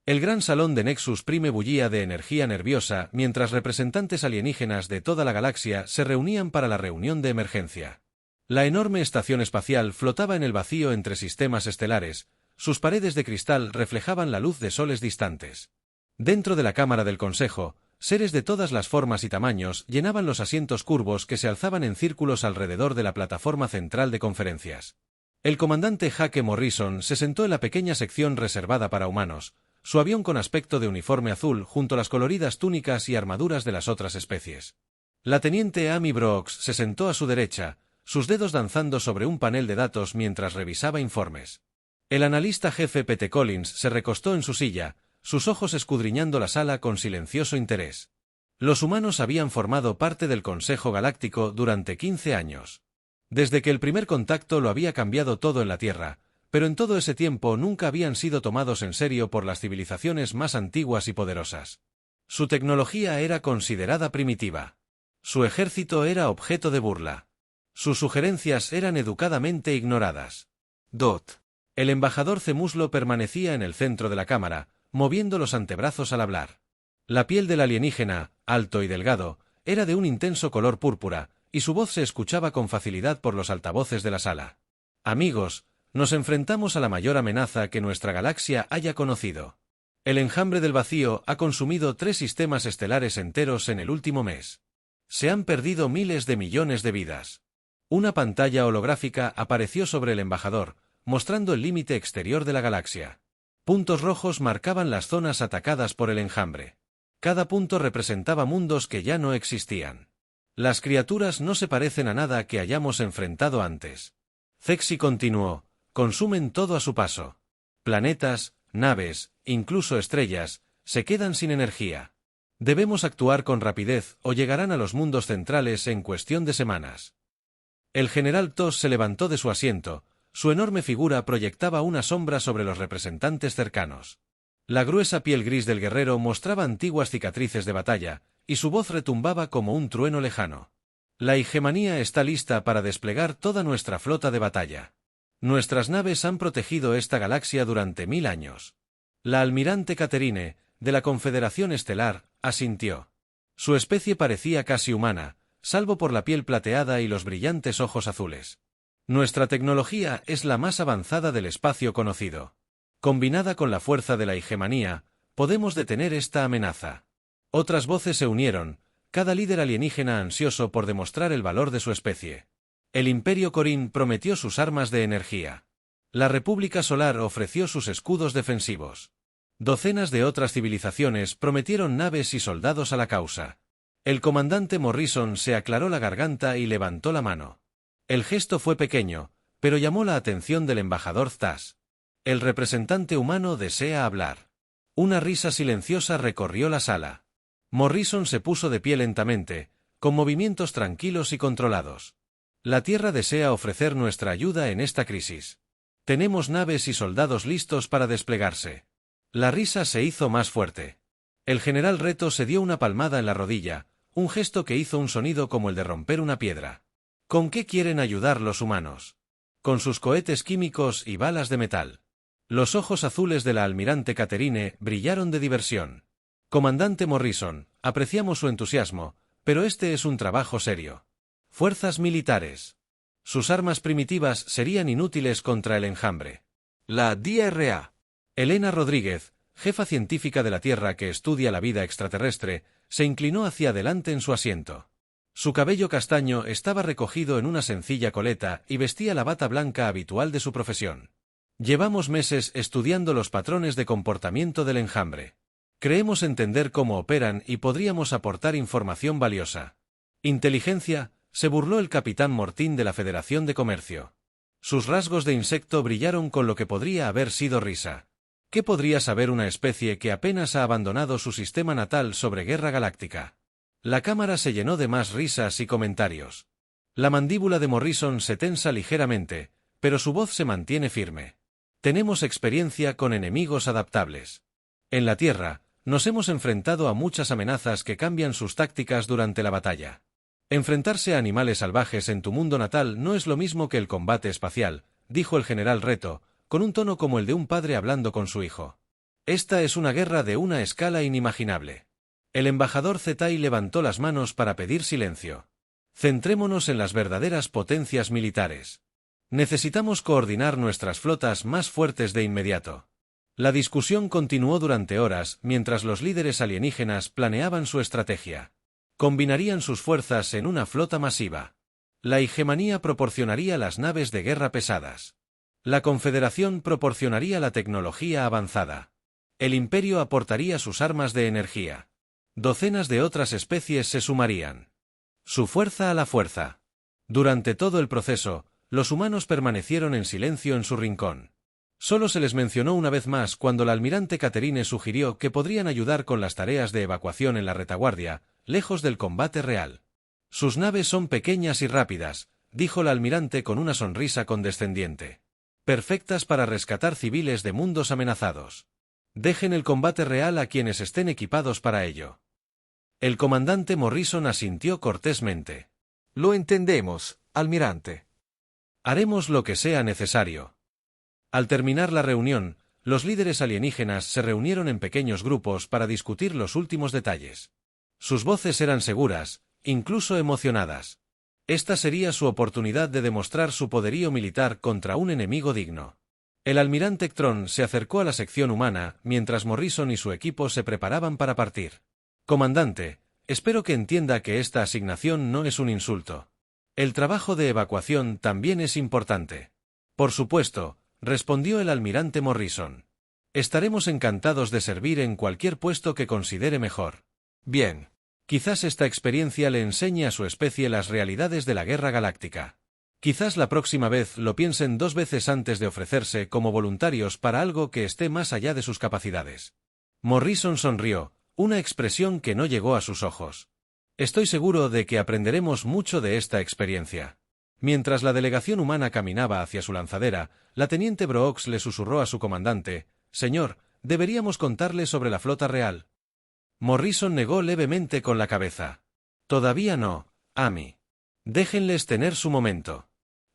El gran salón de Nexus Prime bullía de energía nerviosa mientras representantes alienígenas de toda la galaxia se reunían para la reunión de emergencia. La enorme estación espacial flotaba en el vacío entre sistemas estelares, sus paredes de cristal reflejaban la luz de soles distantes. Dentro de la cámara del Consejo, seres de todas las formas y tamaños llenaban los asientos curvos que se alzaban en círculos alrededor de la plataforma central de conferencias. El comandante Hake Morrison se sentó en la pequeña sección reservada para humanos, su avión con aspecto de uniforme azul junto a las coloridas túnicas y armaduras de las otras especies. La teniente Amy Brooks se sentó a su derecha, sus dedos danzando sobre un panel de datos mientras revisaba informes. El analista jefe Pete Collins se recostó en su silla, sus ojos escudriñando la sala con silencioso interés. Los humanos habían formado parte del Consejo Galáctico durante 15 años. Desde que el primer contacto lo había cambiado todo en la Tierra, pero en todo ese tiempo nunca habían sido tomados en serio por las civilizaciones más antiguas y poderosas. Su tecnología era considerada primitiva. Su ejército era objeto de burla. Sus sugerencias eran educadamente ignoradas. El embajador Cemuslo permanecía en el centro de la cámara, moviendo los antebrazos al hablar. La piel del alienígena, alto y delgado, era de un intenso color púrpura, y su voz se escuchaba con facilidad por los altavoces de la sala. Amigos, nos enfrentamos a la mayor amenaza que nuestra galaxia haya conocido. El enjambre del vacío ha consumido 3 sistemas estelares enteros en el último mes. Se han perdido miles de millones de vidas. Una pantalla holográfica apareció sobre el embajador, mostrando el límite exterior de la galaxia. Puntos rojos marcaban las zonas atacadas por el enjambre. Cada punto representaba mundos que ya no existían. Las criaturas no se parecen a nada que hayamos enfrentado antes. Zexi continuó, consumen todo a su paso. Planetas, naves, incluso estrellas, se quedan sin energía. Debemos actuar con rapidez o llegarán a los mundos centrales en cuestión de semanas. El general Tos se levantó de su asiento, su enorme figura proyectaba una sombra sobre los representantes cercanos. La gruesa piel gris del guerrero mostraba antiguas cicatrices de batalla, y su voz retumbaba como un trueno lejano. La hegemonía está lista para desplegar toda nuestra flota de batalla. Nuestras naves han protegido esta galaxia durante 1000 años. La almirante Caterine, de la Confederación Estelar, asintió. Su especie parecía casi humana, salvo por la piel plateada y los brillantes ojos azules. Nuestra tecnología es la más avanzada del espacio conocido. Combinada con la fuerza de la hegemonía, podemos detener esta amenaza. Otras voces se unieron, cada líder alienígena ansioso por demostrar el valor de su especie. El Imperio Corín prometió sus armas de energía. La República Solar ofreció sus escudos defensivos. Docenas de otras civilizaciones prometieron naves y soldados a la causa. El comandante Morrison se aclaró la garganta y levantó la mano. El gesto fue pequeño, pero llamó la atención del embajador Ztas. El representante humano desea hablar. Una risa silenciosa recorrió la sala. Morrison se puso de pie lentamente, con movimientos tranquilos y controlados. La Tierra desea ofrecer nuestra ayuda en esta crisis. Tenemos naves y soldados listos para desplegarse. La risa se hizo más fuerte. El general Reto se dio una palmada en la rodilla, un gesto que hizo un sonido como el de romper una piedra. ¿Con qué quieren ayudar los humanos? Con sus cohetes químicos y balas de metal. Los ojos azules de la almirante Caterine brillaron de diversión. Comandante Morrison, apreciamos su entusiasmo, pero este es un trabajo serio. Fuerzas militares. Sus armas primitivas serían inútiles contra el enjambre. La DRA. Elena Rodríguez, jefa científica de la Tierra que estudia la vida extraterrestre, se inclinó hacia adelante en su asiento. Su cabello castaño estaba recogido en una sencilla coleta y vestía la bata blanca habitual de su profesión. Llevamos meses estudiando los patrones de comportamiento del enjambre. Creemos entender cómo operan y podríamos aportar información valiosa. Inteligencia, se burló el capitán Mortín de la Federación de Comercio. Sus rasgos de insecto brillaron con lo que podría haber sido risa. ¿Qué podría saber una especie que apenas ha abandonado su sistema natal sobre Guerra Galáctica? La cámara se llenó de más risas y comentarios. La mandíbula de Morrison se tensa ligeramente, pero su voz se mantiene firme. Tenemos experiencia con enemigos adaptables. En la Tierra, nos hemos enfrentado a muchas amenazas que cambian sus tácticas durante la batalla. Enfrentarse a animales salvajes en tu mundo natal no es lo mismo que el combate espacial, dijo el general Reto, con un tono como el de un padre hablando con su hijo. Esta es una guerra de una escala inimaginable. El embajador Zetai levantó las manos para pedir silencio. Centrémonos en las verdaderas potencias militares. Necesitamos coordinar nuestras flotas más fuertes de inmediato. La discusión continuó durante horas mientras los líderes alienígenas planeaban su estrategia. Combinarían sus fuerzas en una flota masiva. La hegemonía proporcionaría las naves de guerra pesadas. La Confederación proporcionaría la tecnología avanzada. El Imperio aportaría sus armas de energía. Docenas de otras especies se sumarían. Su fuerza a la fuerza. Durante todo el proceso, los humanos permanecieron en silencio en su rincón. Solo se les mencionó una vez más cuando la almirante Catherine sugirió que podrían ayudar con las tareas de evacuación en la retaguardia, lejos del combate real. Sus naves son pequeñas y rápidas, dijo la almirante con una sonrisa condescendiente. Perfectas para rescatar civiles de mundos amenazados. Dejen el combate real a quienes estén equipados para ello. El comandante Morrison asintió cortésmente. Lo entendemos, almirante. Haremos lo que sea necesario. Al terminar la reunión, los líderes alienígenas se reunieron en pequeños grupos para discutir los últimos detalles. Sus voces eran seguras, incluso emocionadas. Esta sería su oportunidad de demostrar su poderío militar contra un enemigo digno. El almirante Ktron se acercó a la sección humana mientras Morrison y su equipo se preparaban para partir. Comandante, espero que entienda que esta asignación no es un insulto. El trabajo de evacuación también es importante. Por supuesto, respondió el almirante Morrison. Estaremos encantados de servir en cualquier puesto que considere mejor. Bien. Quizás esta experiencia le enseñe a su especie las realidades de la guerra galáctica. Quizás la próxima vez lo piensen 2 veces antes de ofrecerse como voluntarios para algo que esté más allá de sus capacidades. Morrison sonrió, una expresión que no llegó a sus ojos. Estoy seguro de que aprenderemos mucho de esta experiencia. Mientras la delegación humana caminaba hacia su lanzadera, la teniente Brooks le susurró a su comandante: «Señor, deberíamos contarle sobre la flota real». Morrison negó levemente con la cabeza. «Todavía no, Amy. Déjenles tener su momento.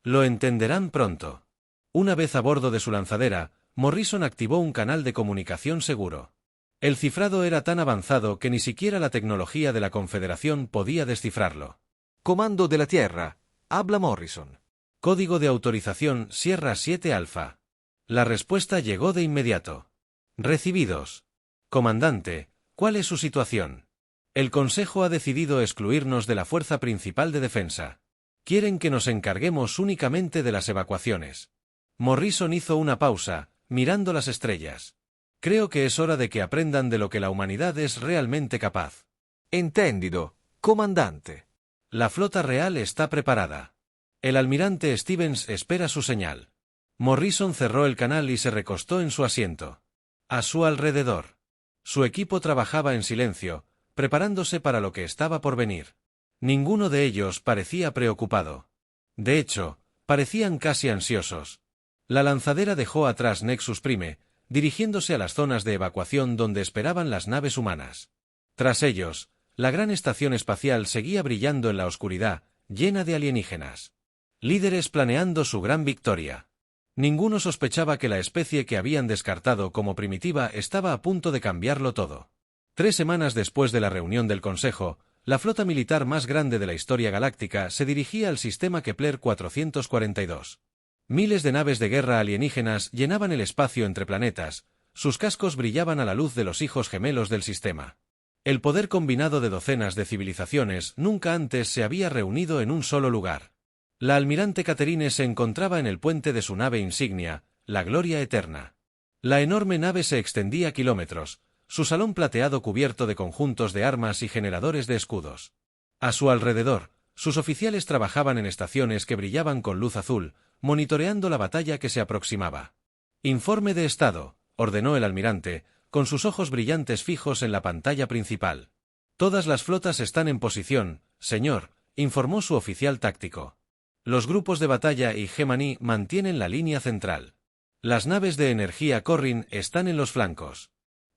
Lo entenderán pronto». Una vez a bordo de su lanzadera, Morrison activó un canal de comunicación seguro. El cifrado era tan avanzado que ni siquiera la tecnología de la Confederación podía descifrarlo. Comando de la Tierra, habla Morrison. Código de autorización Sierra 7 Alfa. La respuesta llegó de inmediato. Recibidos. Comandante, ¿cuál es su situación? El Consejo ha decidido excluirnos de la fuerza principal de defensa. Quieren que nos encarguemos únicamente de las evacuaciones. Morrison hizo una pausa, mirando las estrellas. Creo que es hora de que aprendan de lo que la humanidad es realmente capaz. Entendido, comandante. La flota real está preparada. El almirante Stevens espera su señal. Morrison cerró el canal y se recostó en su asiento. A su alrededor. Su equipo trabajaba en silencio, preparándose para lo que estaba por venir. Ninguno de ellos parecía preocupado. De hecho, parecían casi ansiosos. La lanzadera dejó atrás Nexus Prime, dirigiéndose a las zonas de evacuación donde esperaban las naves humanas. Tras ellos, la gran estación espacial seguía brillando en la oscuridad, llena de alienígenas. Líderes planeando su gran victoria. Ninguno sospechaba que la especie que habían descartado como primitiva estaba a punto de cambiarlo todo. 3 semanas después de la reunión del Consejo, la flota militar más grande de la historia galáctica se dirigía al sistema Kepler 442. Miles de naves de guerra alienígenas llenaban el espacio entre planetas, sus cascos brillaban a la luz de los hijos gemelos del sistema. El poder combinado de docenas de civilizaciones nunca antes se había reunido en un solo lugar. La almirante Catherine se encontraba en el puente de su nave insignia, la Gloria Eterna. La enorme nave se extendía kilómetros, su salón plateado cubierto de conjuntos de armas y generadores de escudos. A su alrededor, sus oficiales trabajaban en estaciones que brillaban con luz azul, monitoreando la batalla que se aproximaba. «Informe de estado», ordenó el almirante, con sus ojos brillantes fijos en la pantalla principal. «Todas las flotas están en posición, señor», informó su oficial táctico. «Los grupos de batalla y Gemini mantienen la línea central. Las naves de energía Corrin están en los flancos.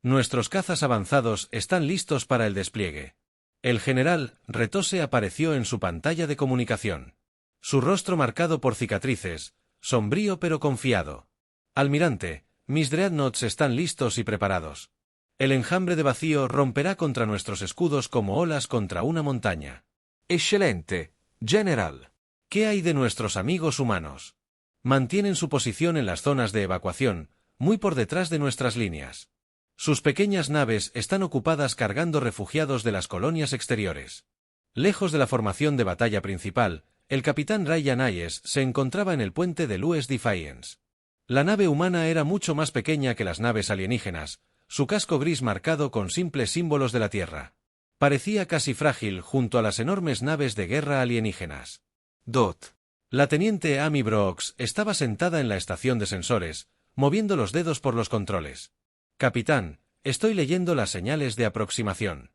Nuestros cazas avanzados están listos para el despliegue». El general Retose apareció en su pantalla de comunicación. Su rostro marcado por cicatrices, sombrío pero confiado. «Almirante, Mis dreadnoughts están listos y preparados. El enjambre de vacío romperá contra nuestros escudos como olas contra una montaña. Excelente, General. ¿Qué hay de nuestros amigos humanos? Mantienen su posición en las zonas de evacuación, muy por detrás de nuestras líneas. Sus pequeñas naves están ocupadas cargando refugiados de las colonias exteriores. Lejos de la formación de batalla principal, el capitán Ryan Hayes se encontraba en el puente de Louis Defiance. La nave humana era mucho más pequeña que las naves alienígenas, su casco gris marcado con simples símbolos de la Tierra. Parecía casi frágil junto a las enormes naves de guerra alienígenas. Dot. La teniente Amy Brooks estaba sentada en la estación de sensores, moviendo los dedos por los controles. Capitán, estoy leyendo las señales de aproximación.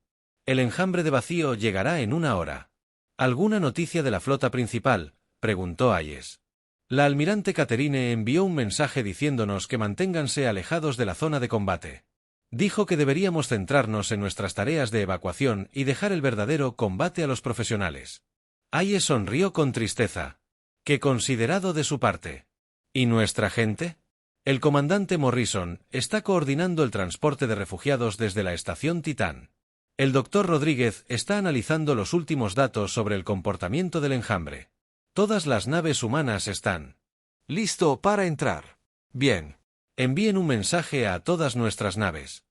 El enjambre de vacío llegará en 1 hora. ¿Alguna noticia de la flota principal?, preguntó Hayes. La almirante Catherine envió un mensaje diciéndonos que manténganse alejados de la zona de combate. Dijo que deberíamos centrarnos en nuestras tareas de evacuación y dejar el verdadero combate a los profesionales. Hayes sonrió con tristeza. ¡Qué considerado de su parte! ¿Y nuestra gente? El comandante Morrison está coordinando el transporte de refugiados desde la estación Titán. El doctor Rodríguez está analizando los últimos datos sobre el comportamiento del enjambre. Todas las naves humanas están listo para entrar. Bien. Envíen un mensaje a todas nuestras naves.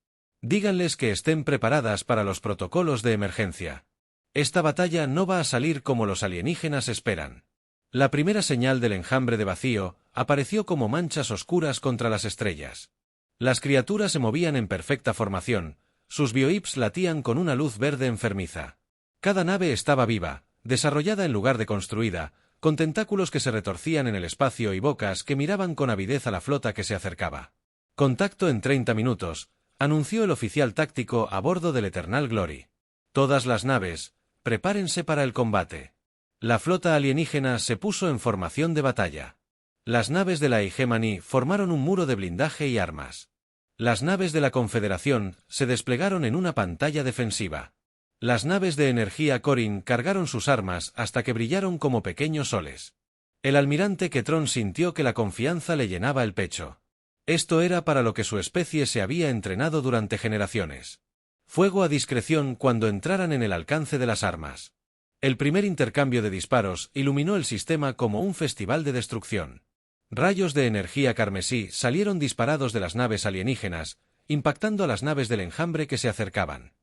Díganles que estén preparadas para los protocolos de emergencia. Esta batalla no va a salir como los alienígenas esperan. La primera señal del enjambre de vacío apareció como manchas oscuras contra las estrellas. Las criaturas se movían en perfecta formación, sus biohips latían con una luz verde enfermiza. Cada nave estaba viva, desarrollada en lugar de construida, con tentáculos que se retorcían en el espacio y bocas que miraban con avidez a la flota que se acercaba. Contacto en 30 minutos, anunció el oficial táctico a bordo del Eternal Glory. Todas las naves, prepárense para el combate. La flota alienígena se puso en formación de batalla. Las naves de la Hegemony formaron un muro de blindaje y armas. Las naves de la Confederación se desplegaron en una pantalla defensiva. Las naves de energía Corin cargaron sus armas hasta que brillaron como pequeños soles. El almirante Ketron sintió que la confianza le llenaba el pecho. Esto era para lo que su especie se había entrenado durante generaciones. Fuego a discreción cuando entraran en el alcance de las armas. El primer intercambio de disparos iluminó el sistema como un festival de destrucción. Rayos de energía carmesí salieron disparados de las naves alienígenas, impactando a las naves del enjambre que se acercaban.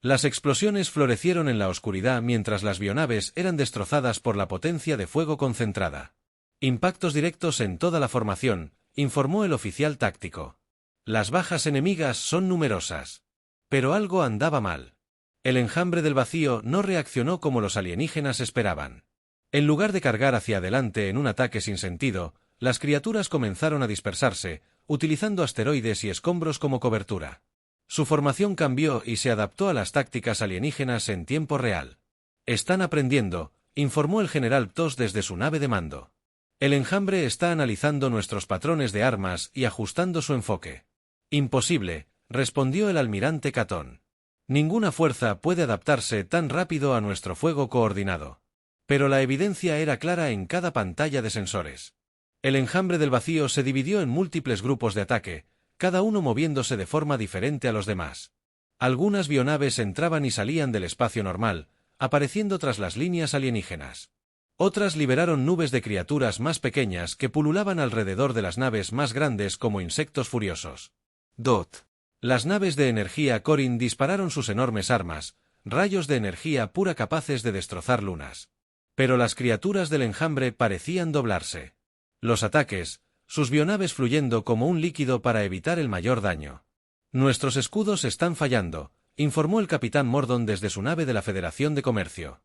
Las explosiones florecieron en la oscuridad mientras las bionaves eran destrozadas por la potencia de fuego concentrada. Impactos directos en toda la formación, informó el oficial táctico. Las bajas enemigas son numerosas. Pero algo andaba mal. El enjambre del vacío no reaccionó como los alienígenas esperaban. En lugar de cargar hacia adelante en un ataque sin sentido, las criaturas comenzaron a dispersarse, utilizando asteroides y escombros como cobertura. Su formación cambió y se adaptó a las tácticas alienígenas en tiempo real. Están aprendiendo, informó el general Ptos desde su nave de mando. El enjambre está analizando nuestros patrones de armas y ajustando su enfoque. Imposible, respondió el almirante Catón. Ninguna fuerza puede adaptarse tan rápido a nuestro fuego coordinado. Pero la evidencia era clara en cada pantalla de sensores. El enjambre del vacío se dividió en múltiples grupos de ataque, cada uno moviéndose de forma diferente a los demás. Algunas bionaves entraban y salían del espacio normal, apareciendo tras las líneas alienígenas. Otras liberaron nubes de criaturas más pequeñas que pululaban alrededor de las naves más grandes como insectos furiosos. Dot. Las naves de energía Corin dispararon sus enormes armas, rayos de energía pura capaces de destrozar lunas. Pero las criaturas del enjambre parecían doblarse. Los ataques, sus bionaves fluyendo como un líquido para evitar el mayor daño. Nuestros escudos están fallando, informó el capitán Mordon desde su nave de la Federación de Comercio.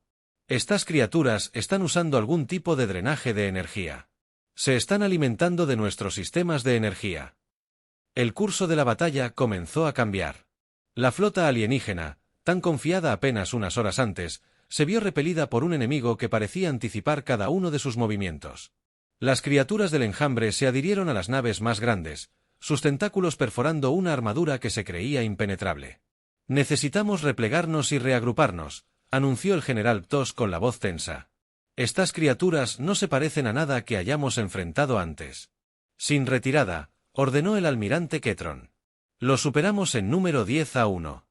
Estas criaturas están usando algún tipo de drenaje de energía. Se están alimentando de nuestros sistemas de energía. El curso de la batalla comenzó a cambiar. La flota alienígena, tan confiada apenas unas horas antes, se vio repelida por un enemigo que parecía anticipar cada uno de sus movimientos. Las criaturas del enjambre se adhirieron a las naves más grandes, sus tentáculos perforando una armadura que se creía impenetrable. Necesitamos replegarnos y reagruparnos, anunció el general Ptos con la voz tensa. Estas criaturas no se parecen a nada que hayamos enfrentado antes. Sin retirada, ordenó el almirante Ketron. Lo superamos en número 10-1.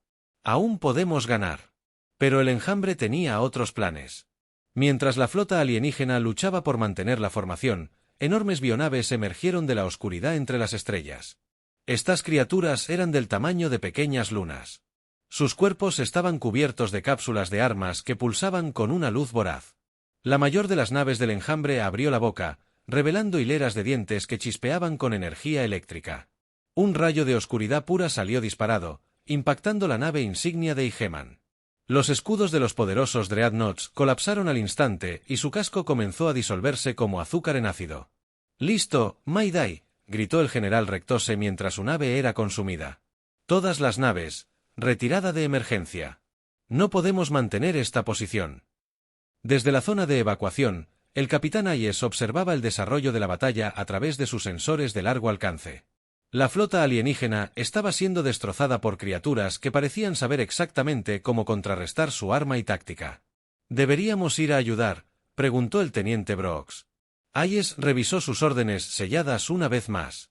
Aún podemos ganar. Pero el enjambre tenía otros planes. Mientras la flota alienígena luchaba por mantener la formación, enormes bionaves emergieron de la oscuridad entre las estrellas. Estas criaturas eran del tamaño de pequeñas lunas. Sus cuerpos estaban cubiertos de cápsulas de armas que pulsaban con una luz voraz. La mayor de las naves del enjambre abrió la boca, revelando hileras de dientes que chispeaban con energía eléctrica. Un rayo de oscuridad pura salió disparado, impactando la nave insignia de Igeman. Los escudos de los poderosos Dreadnoughts colapsaron al instante y su casco comenzó a disolverse como azúcar en ácido. «¡Listo, Mayday!», gritó el general Rectose mientras su nave era consumida. «Todas las naves, retirada de emergencia. No podemos mantener esta posición». Desde la zona de evacuación, el capitán Hayes observaba el desarrollo de la batalla a través de sus sensores de largo alcance. La flota alienígena estaba siendo destrozada por criaturas que parecían saber exactamente cómo contrarrestar su arma y táctica. «¿Deberíamos ir a ayudar?», preguntó el teniente Brooks. Hayes revisó sus órdenes selladas una vez más.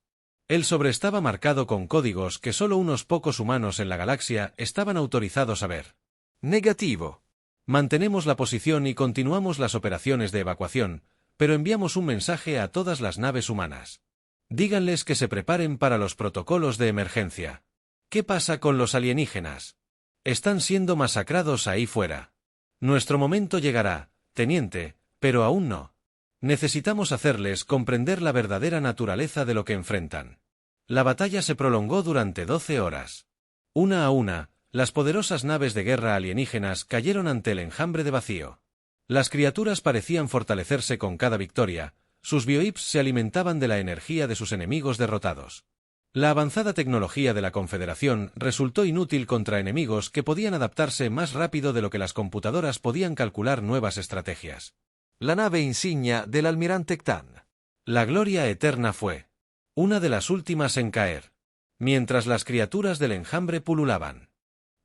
El sobre estaba marcado con códigos que solo unos pocos humanos en la galaxia estaban autorizados a ver. Negativo. Mantenemos la posición y continuamos las operaciones de evacuación, pero enviamos un mensaje a todas las naves humanas. Díganles que se preparen para los protocolos de emergencia. ¿Qué pasa con los alienígenas? Están siendo masacrados ahí fuera. Nuestro momento llegará, teniente, pero aún no. Necesitamos hacerles comprender la verdadera naturaleza de lo que enfrentan. La batalla se prolongó durante 12 horas. Una a una, las poderosas naves de guerra alienígenas cayeron ante el enjambre de vacío. Las criaturas parecían fortalecerse con cada victoria. Sus biohips se alimentaban de la energía de sus enemigos derrotados. La avanzada tecnología de la Confederación resultó inútil contra enemigos que podían adaptarse más rápido de lo que las computadoras podían calcular nuevas estrategias. La nave insignia del almirante Ktan. La gloria eterna fue una de las últimas en caer, mientras las criaturas del enjambre pululaban.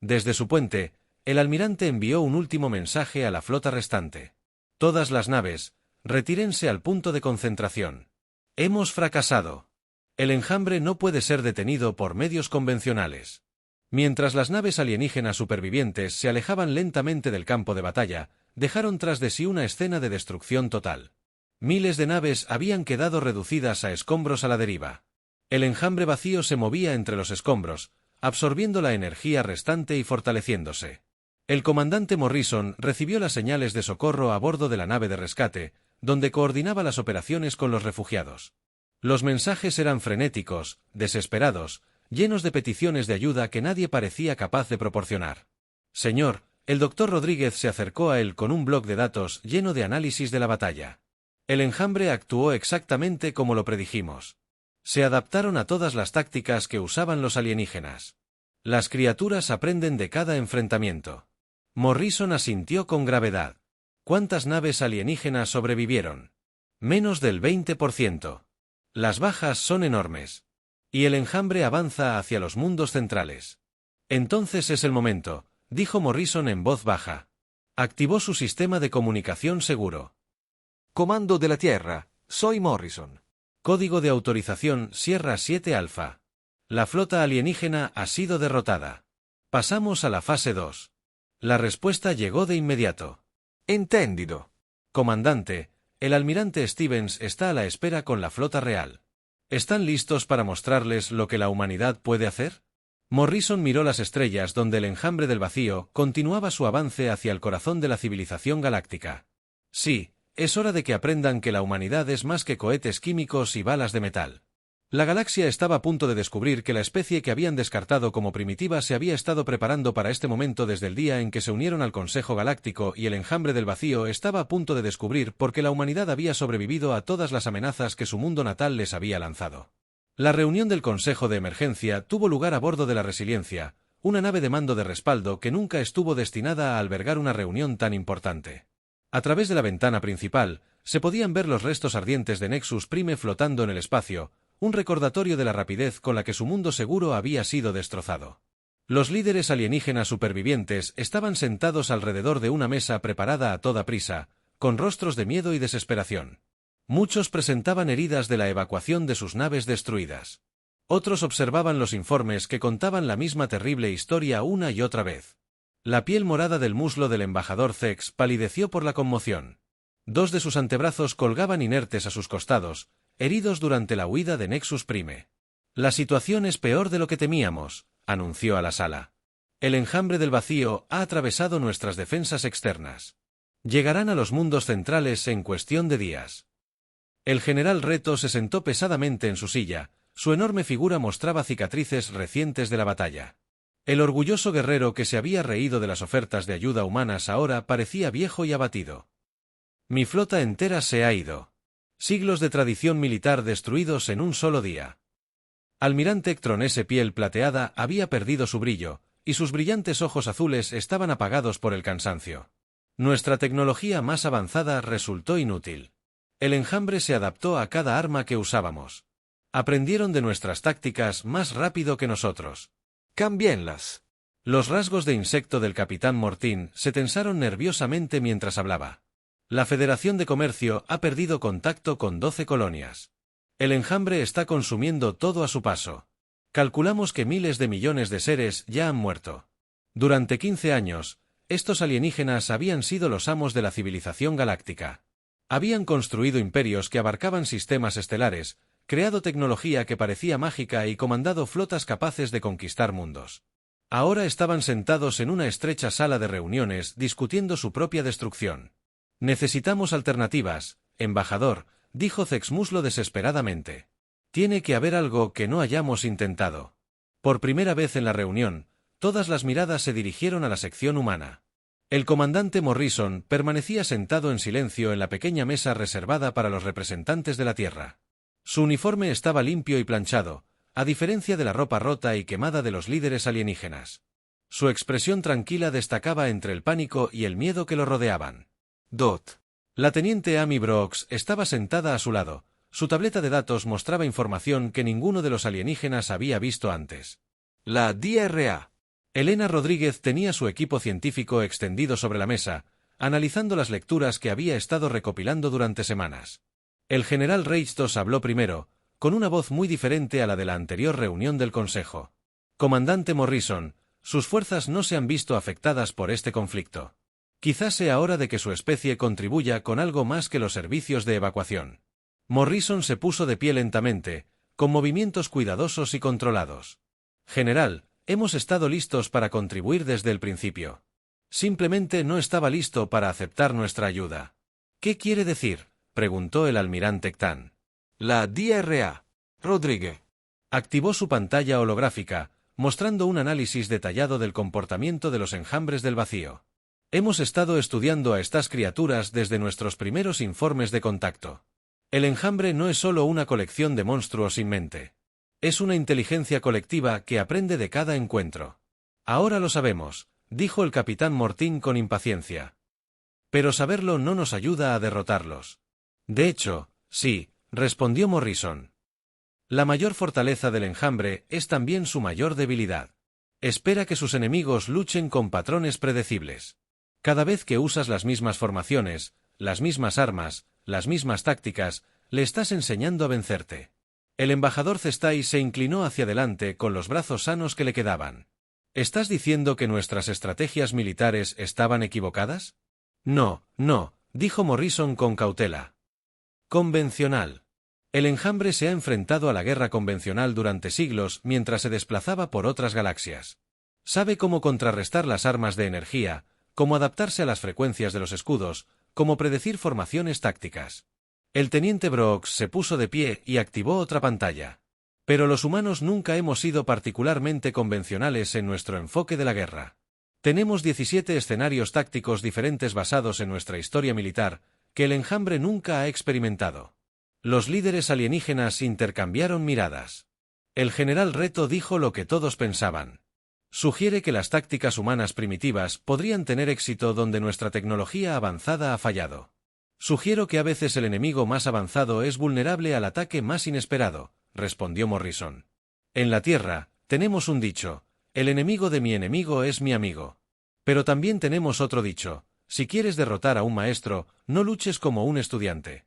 Desde su puente, el almirante envió un último mensaje a la flota restante. Todas las naves, retírense al punto de concentración. Hemos fracasado. El enjambre no puede ser detenido por medios convencionales. Mientras las naves alienígenas supervivientes se alejaban lentamente del campo de batalla, dejaron tras de sí una escena de destrucción total. Miles de naves habían quedado reducidas a escombros a la deriva. El enjambre vacío se movía entre los escombros, absorbiendo la energía restante y fortaleciéndose. El comandante Morrison recibió las señales de socorro a bordo de la nave de rescate, donde coordinaba las operaciones con los refugiados. Los mensajes eran frenéticos, desesperados, llenos de peticiones de ayuda que nadie parecía capaz de proporcionar. «Señor», el doctor Rodríguez se acercó a él con un bloc de datos lleno de análisis de la batalla. «El enjambre actuó exactamente como lo predijimos. Se adaptaron a todas las tácticas que usaban los alienígenas. Las criaturas aprenden de cada enfrentamiento». Morrison asintió con gravedad. «¿Cuántas naves alienígenas sobrevivieron?» «Menos del 20%. Las bajas son enormes. Y el enjambre avanza hacia los mundos centrales». «Entonces es el momento», dijo Morrison en voz baja. Activó su sistema de comunicación seguro. Comando de la Tierra, soy Morrison. Código de autorización Sierra 7 Alpha. La flota alienígena ha sido derrotada. Pasamos a la fase 2. La respuesta llegó de inmediato. Entendido. Comandante, el almirante Stevens está a la espera con la flota real. ¿Están listos para mostrarles lo que la humanidad puede hacer? Morrison miró las estrellas donde el enjambre del vacío continuaba su avance hacia el corazón de la civilización galáctica. Sí, es hora de que aprendan que la humanidad es más que cohetes químicos y balas de metal. La galaxia estaba a punto de descubrir que la especie que habían descartado como primitiva se había estado preparando para este momento desde el día en que se unieron al Consejo Galáctico, y el enjambre del vacío estaba a punto de descubrir por qué la humanidad había sobrevivido a todas las amenazas que su mundo natal les había lanzado. La reunión del Consejo de Emergencia tuvo lugar a bordo de la Resiliencia, una nave de mando de respaldo que nunca estuvo destinada a albergar una reunión tan importante. A través de la ventana principal, se podían ver los restos ardientes de Nexus Prime flotando en el espacio, un recordatorio de la rapidez con la que su mundo seguro había sido destrozado. Los líderes alienígenas supervivientes estaban sentados alrededor de una mesa preparada a toda prisa, con rostros de miedo y desesperación. Muchos presentaban heridas de la evacuación de sus naves destruidas. Otros observaban los informes que contaban la misma terrible historia una y otra vez. La piel morada del muslo del embajador Zex palideció por la conmoción. Dos de sus antebrazos colgaban inertes a sus costados, heridos durante la huida de Nexus Prime. La situación es peor de lo que temíamos, anunció a la sala. El enjambre del vacío ha atravesado nuestras defensas externas. Llegarán a los mundos centrales en cuestión de días. El general Reto se sentó pesadamente en su silla, su enorme figura mostraba cicatrices recientes de la batalla. El orgulloso guerrero que se había reído de las ofertas de ayuda humanas ahora parecía viejo y abatido. Mi flota entera se ha ido. Siglos de tradición militar destruidos en un solo día. Almirante Ectron S. Piel Plateada había perdido su brillo, y sus brillantes ojos azules estaban apagados por el cansancio. Nuestra tecnología más avanzada resultó inútil. El enjambre se adaptó a cada arma que usábamos. Aprendieron de nuestras tácticas más rápido que nosotros. Cámbienlas. Los rasgos de insecto del capitán Mortín se tensaron nerviosamente mientras hablaba. La Federación de Comercio ha perdido contacto con 12 colonias. El enjambre está consumiendo todo a su paso. Calculamos que miles de millones de seres ya han muerto. Durante 15 años, estos alienígenas habían sido los amos de la civilización galáctica. Habían construido imperios que abarcaban sistemas estelares, creado tecnología que parecía mágica y comandado flotas capaces de conquistar mundos. Ahora estaban sentados en una estrecha sala de reuniones discutiendo su propia destrucción. Necesitamos alternativas, embajador, dijo Zexmuslo desesperadamente. Tiene que haber algo que no hayamos intentado. Por primera vez en la reunión, todas las miradas se dirigieron a la sección humana. El comandante Morrison permanecía sentado en silencio en la pequeña mesa reservada para los representantes de la Tierra. Su uniforme estaba limpio y planchado, a diferencia de la ropa rota y quemada de los líderes alienígenas. Su expresión tranquila destacaba entre el pánico y el miedo que lo rodeaban. Dot. La teniente Amy Brooks estaba sentada a su lado. Su tableta de datos mostraba información que ninguno de los alienígenas había visto antes. La DRA. Elena Rodríguez tenía su equipo científico extendido sobre la mesa, analizando las lecturas que había estado recopilando durante semanas. El general Reistos habló primero, con una voz muy diferente a la de la anterior reunión del Consejo. Comandante Morrison, sus fuerzas no se han visto afectadas por este conflicto. Quizás sea hora de que su especie contribuya con algo más que los servicios de evacuación. Morrison se puso de pie lentamente, con movimientos cuidadosos y controlados. General, hemos estado listos para contribuir desde el principio. Simplemente no estaba listo para aceptar nuestra ayuda. ¿Qué quiere decir?, preguntó el almirante Ctan. La DRA. Rodríguez. Activó su pantalla holográfica, mostrando un análisis detallado del comportamiento de los enjambres del vacío. Hemos estado estudiando a estas criaturas desde nuestros primeros informes de contacto. El enjambre no es solo una colección de monstruos sin mente. Es una inteligencia colectiva que aprende de cada encuentro. Ahora lo sabemos, dijo el capitán Mortín con impaciencia. Pero saberlo no nos ayuda a derrotarlos. De hecho, sí, respondió Morrison. La mayor fortaleza del enjambre es también su mayor debilidad. Espera que sus enemigos luchen con patrones predecibles. Cada vez que usas las mismas formaciones, las mismas armas, las mismas tácticas, le estás enseñando a vencerte. El embajador Cestai se inclinó hacia adelante con los brazos sanos que le quedaban. ¿Estás diciendo que nuestras estrategias militares estaban equivocadas? No, dijo Morrison con cautela. Convencional. El enjambre se ha enfrentado a la guerra convencional durante siglos mientras se desplazaba por otras galaxias. Sabe cómo contrarrestar las armas de energía, cómo adaptarse a las frecuencias de los escudos, cómo predecir formaciones tácticas. El teniente Brooks se puso de pie y activó otra pantalla. Pero los humanos nunca hemos sido particularmente convencionales en nuestro enfoque de la guerra. Tenemos 17 escenarios tácticos diferentes basados en nuestra historia militar, que el enjambre nunca ha experimentado. Los líderes alienígenas intercambiaron miradas. El general Reto dijo lo que todos pensaban. Sugiere que las tácticas humanas primitivas podrían tener éxito donde nuestra tecnología avanzada ha fallado. Sugiero que a veces el enemigo más avanzado es vulnerable al ataque más inesperado, respondió Morrison. En la Tierra, tenemos un dicho, el enemigo de mi enemigo es mi amigo. Pero también tenemos otro dicho, si quieres derrotar a un maestro, no luches como un estudiante.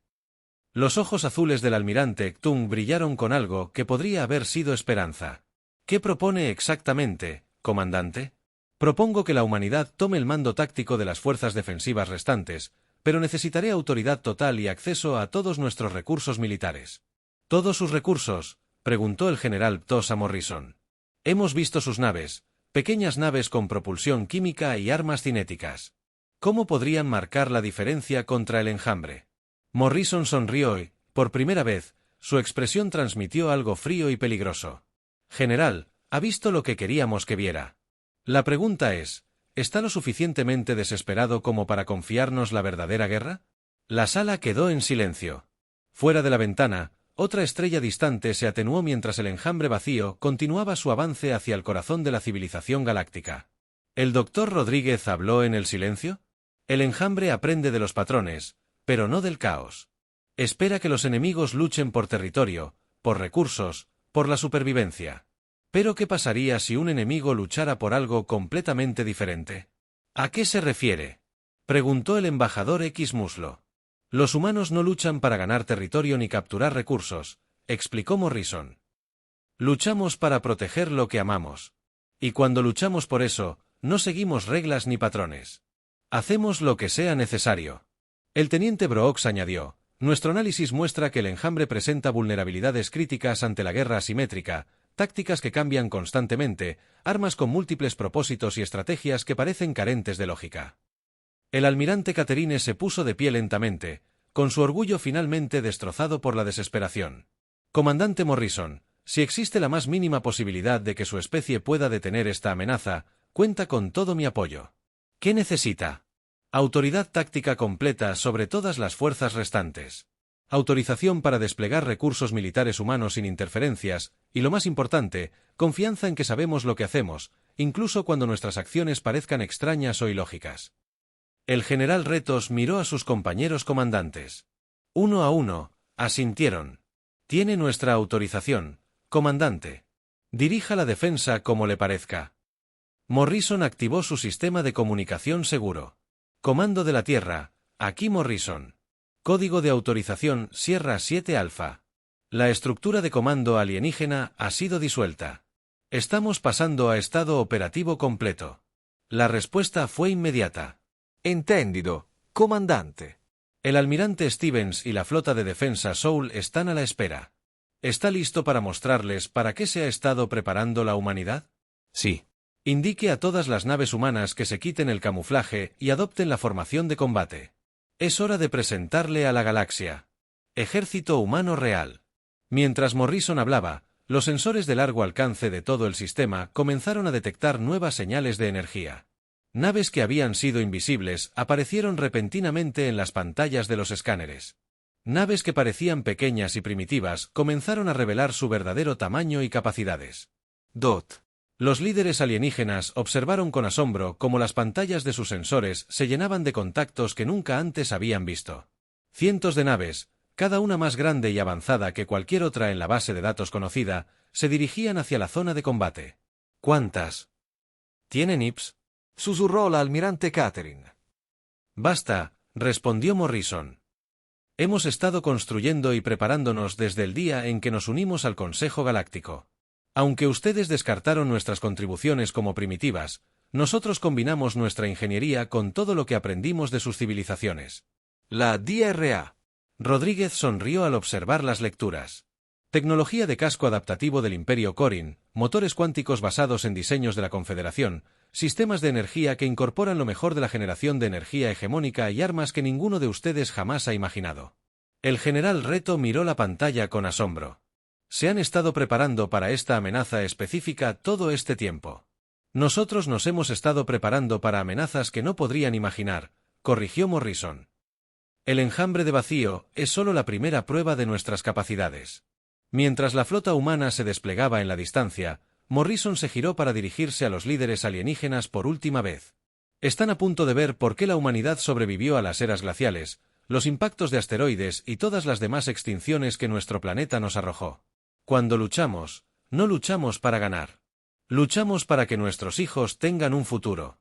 Los ojos azules del almirante Ktung brillaron con algo que podría haber sido esperanza. ¿Qué propone exactamente, comandante? Propongo que la humanidad tome el mando táctico de las fuerzas defensivas restantes, pero necesitaré autoridad total y acceso a todos nuestros recursos militares. ¿Todos sus recursos?, preguntó el general Ptos a Morrison. Hemos visto sus naves, pequeñas naves con propulsión química y armas cinéticas. ¿Cómo podrían marcar la diferencia contra el enjambre? Morrison sonrió y, por primera vez, su expresión transmitió algo frío y peligroso. General, ¿ha visto lo que queríamos que viera? La pregunta es, ¿está lo suficientemente desesperado como para confiarnos la verdadera guerra? La sala quedó en silencio. Fuera de la ventana, otra estrella distante se atenuó mientras el enjambre vacío continuaba su avance hacia el corazón de la civilización galáctica. ¿El doctor Rodríguez habló en el silencio? El enjambre aprende de los patrones, pero no del caos. Espera que los enemigos luchen por territorio, por recursos, por la supervivencia. ¿Pero qué pasaría si un enemigo luchara por algo completamente diferente? ¿A qué se refiere?, preguntó el embajador X Muslo. Los humanos no luchan para ganar territorio ni capturar recursos, explicó Morrison. Luchamos para proteger lo que amamos. Y cuando luchamos por eso, no seguimos reglas ni patrones. Hacemos lo que sea necesario. El teniente Brooks añadió, nuestro análisis muestra que el enjambre presenta vulnerabilidades críticas ante la guerra asimétrica, tácticas que cambian constantemente, armas con múltiples propósitos y estrategias que parecen carentes de lógica. El almirante Catherine se puso de pie lentamente, con su orgullo finalmente destrozado por la desesperación. Comandante Morrison, si existe la más mínima posibilidad de que su especie pueda detener esta amenaza, cuenta con todo mi apoyo. ¿Qué necesita? Autoridad táctica completa sobre todas las fuerzas restantes. Autorización para desplegar recursos militares humanos sin interferencias, y lo más importante, confianza en que sabemos lo que hacemos, incluso cuando nuestras acciones parezcan extrañas o ilógicas. El general Retos miró a sus compañeros comandantes. Uno a uno, asintieron. Tiene nuestra autorización, comandante. Dirija la defensa como le parezca. Morrison activó su sistema de comunicación seguro. Comando de la Tierra, aquí Morrison. Código de autorización Sierra 7 Alfa. La estructura de comando alienígena ha sido disuelta. Estamos pasando a estado operativo completo. La respuesta fue inmediata. Entendido, comandante. El almirante Stevens y la flota de defensa Soul están a la espera. ¿Está listo para mostrarles para qué se ha estado preparando la humanidad? Sí. Indique a todas las naves humanas que se quiten el camuflaje y adopten la formación de combate. Es hora de presentarle a la galaxia. Ejército humano real. Mientras Morrison hablaba, los sensores de largo alcance de todo el sistema comenzaron a detectar nuevas señales de energía. Naves que habían sido invisibles aparecieron repentinamente en las pantallas de los escáneres. Naves que parecían pequeñas y primitivas comenzaron a revelar su verdadero tamaño y capacidades. Los líderes alienígenas observaron con asombro cómo las pantallas de sus sensores se llenaban de contactos que nunca antes habían visto. Cientos de naves, cada una más grande y avanzada que cualquier otra en la base de datos conocida, se dirigían hacia la zona de combate. ¿Cuántas? ¿Tienen IPS? Susurró la almirante Catherine. Basta, respondió Morrison. Hemos estado construyendo y preparándonos desde el día en que nos unimos al Consejo Galáctico. Aunque ustedes descartaron nuestras contribuciones como primitivas, nosotros combinamos nuestra ingeniería con todo lo que aprendimos de sus civilizaciones. La DRA. Rodríguez sonrió al observar las lecturas. Tecnología de casco adaptativo del Imperio Corin, motores cuánticos basados en diseños de la Confederación, sistemas de energía que incorporan lo mejor de la generación de energía hegemónica y armas que ninguno de ustedes jamás ha imaginado. El general Reto miró la pantalla con asombro. Se han estado preparando para esta amenaza específica todo este tiempo. Nosotros nos hemos estado preparando para amenazas que no podrían imaginar, corrigió Morrison. El enjambre de vacío es solo la primera prueba de nuestras capacidades. Mientras la flota humana se desplegaba en la distancia, Morrison se giró para dirigirse a los líderes alienígenas por última vez. Están a punto de ver por qué la humanidad sobrevivió a las eras glaciales, los impactos de asteroides y todas las demás extinciones que nuestro planeta nos arrojó. Cuando luchamos, no luchamos para ganar. Luchamos para que nuestros hijos tengan un futuro.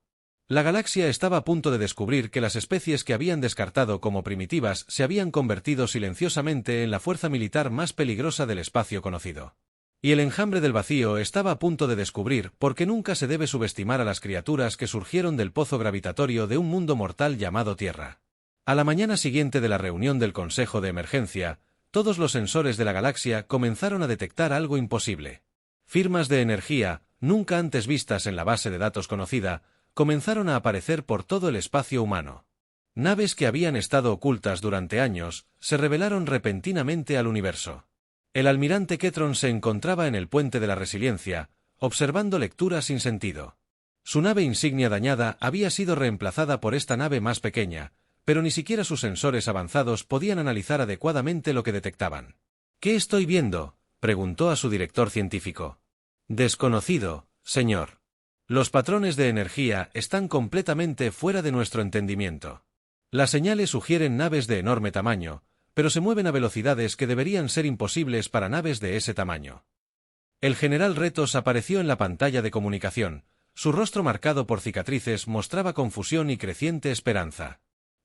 La galaxia estaba a punto de descubrir que las especies que habían descartado como primitivas se habían convertido silenciosamente en la fuerza militar más peligrosa del espacio conocido. Y el enjambre del vacío estaba a punto de descubrir por qué nunca se debe subestimar a las criaturas que surgieron del pozo gravitatorio de un mundo mortal llamado Tierra. A la mañana siguiente de la reunión del Consejo de Emergencia, todos los sensores de la galaxia comenzaron a detectar algo imposible. Firmas de energía, nunca antes vistas en la base de datos conocida, comenzaron a aparecer por todo el espacio humano. Naves que habían estado ocultas durante años, se revelaron repentinamente al universo. El almirante Ketron se encontraba en el puente de la Resiliencia, observando lecturas sin sentido. Su nave insignia dañada había sido reemplazada por esta nave más pequeña, pero ni siquiera sus sensores avanzados podían analizar adecuadamente lo que detectaban. «¿Qué estoy viendo?», preguntó a su director científico. «Desconocido, señor. Los patrones de energía están completamente fuera de nuestro entendimiento. Las señales sugieren naves de enorme tamaño, pero se mueven a velocidades que deberían ser imposibles para naves de ese tamaño». El general Retos apareció en la pantalla de comunicación. Su rostro marcado por cicatrices mostraba confusión y creciente esperanza.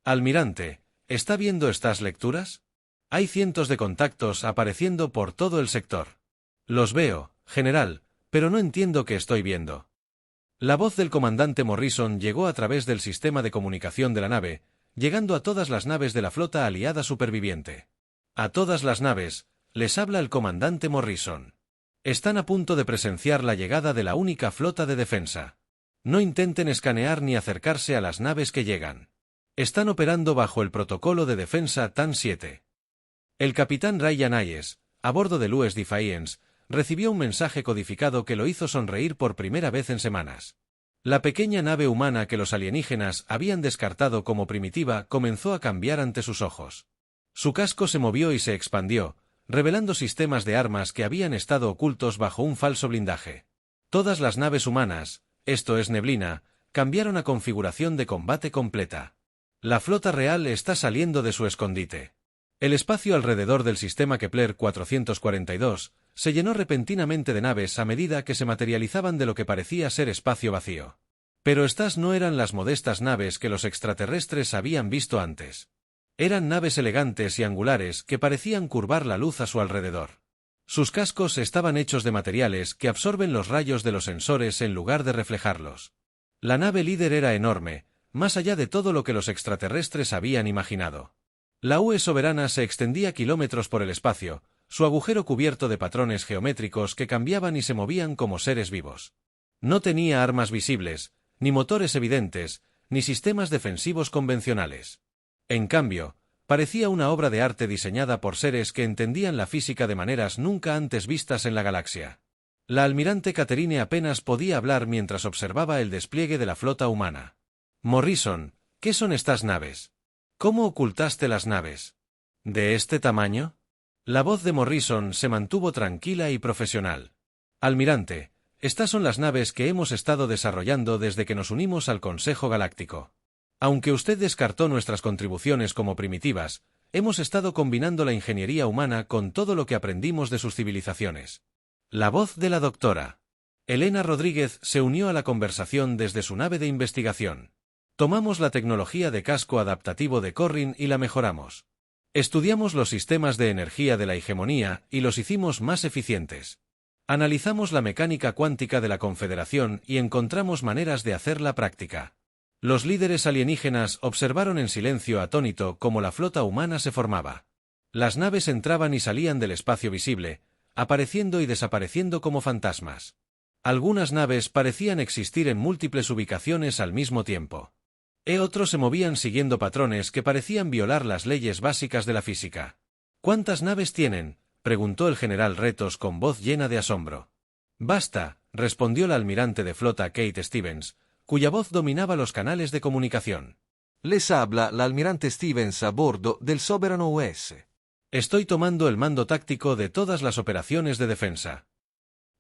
«Almirante, ¿está viendo estas lecturas? Hay cientos de contactos apareciendo por todo el sector». «Los veo, general, pero no entiendo qué estoy viendo». La voz del comandante Morrison llegó a través del sistema de comunicación de la nave, llegando a todas las naves de la flota aliada superviviente. «A todas las naves, les habla el comandante Morrison. Están a punto de presenciar la llegada de la única flota de defensa. No intenten escanear ni acercarse a las naves que llegan. Están operando bajo el protocolo de defensa TAN 7. El capitán Ryan Hayes, a bordo del US Defiance, recibió un mensaje codificado que lo hizo sonreír por primera vez en semanas. La pequeña nave humana que los alienígenas habían descartado como primitiva comenzó a cambiar ante sus ojos. Su casco se movió y se expandió, revelando sistemas de armas que habían estado ocultos bajo un falso blindaje. Todas las naves humanas, esto es neblina, cambiaron a configuración de combate completa. La flota real está saliendo de su escondite. El espacio alrededor del sistema Kepler 442 se llenó repentinamente de naves a medida que se materializaban de lo que parecía ser espacio vacío. Pero estas no eran las modestas naves que los extraterrestres habían visto antes. Eran naves elegantes y angulares que parecían curvar la luz a su alrededor. Sus cascos estaban hechos de materiales que absorben los rayos de los sensores en lugar de reflejarlos. La nave líder era enorme, más allá de todo lo que los extraterrestres habían imaginado. La UE Soberana se extendía kilómetros por el espacio, su agujero cubierto de patrones geométricos que cambiaban y se movían como seres vivos. No tenía armas visibles, ni motores evidentes, ni sistemas defensivos convencionales. En cambio, parecía una obra de arte diseñada por seres que entendían la física de maneras nunca antes vistas en la galaxia. La almirante Catherine apenas podía hablar mientras observaba el despliegue de la flota humana. «Morrison, ¿qué son estas naves? ¿Cómo ocultaste las naves? ¿De este tamaño?». La voz de Morrison se mantuvo tranquila y profesional. «Almirante, estas son las naves que hemos estado desarrollando desde que nos unimos al Consejo Galáctico. Aunque usted descartó nuestras contribuciones como primitivas, hemos estado combinando la ingeniería humana con todo lo que aprendimos de sus civilizaciones». La voz de la doctora Elena Rodríguez se unió a la conversación desde su nave de investigación. «Tomamos la tecnología de casco adaptativo de Corrin y la mejoramos. Estudiamos los sistemas de energía de la hegemonía y los hicimos más eficientes. Analizamos la mecánica cuántica de la Confederación y encontramos maneras de hacerla práctica». Los líderes alienígenas observaron en silencio atónito cómo la flota humana se formaba. Las naves entraban y salían del espacio visible, apareciendo y desapareciendo como fantasmas. Algunas naves parecían existir en múltiples ubicaciones al mismo tiempo. Otros se movían siguiendo patrones que parecían violar las leyes básicas de la física. «¿Cuántas naves tienen?», preguntó el general Retos con voz llena de asombro. «Basta», respondió el almirante de flota Kate Stevens, cuya voz dominaba los canales de comunicación. Les habla l'almirante Stevens a bordo del Soberano US. Estoy tomando el mando táctico de todas las operaciones de defensa.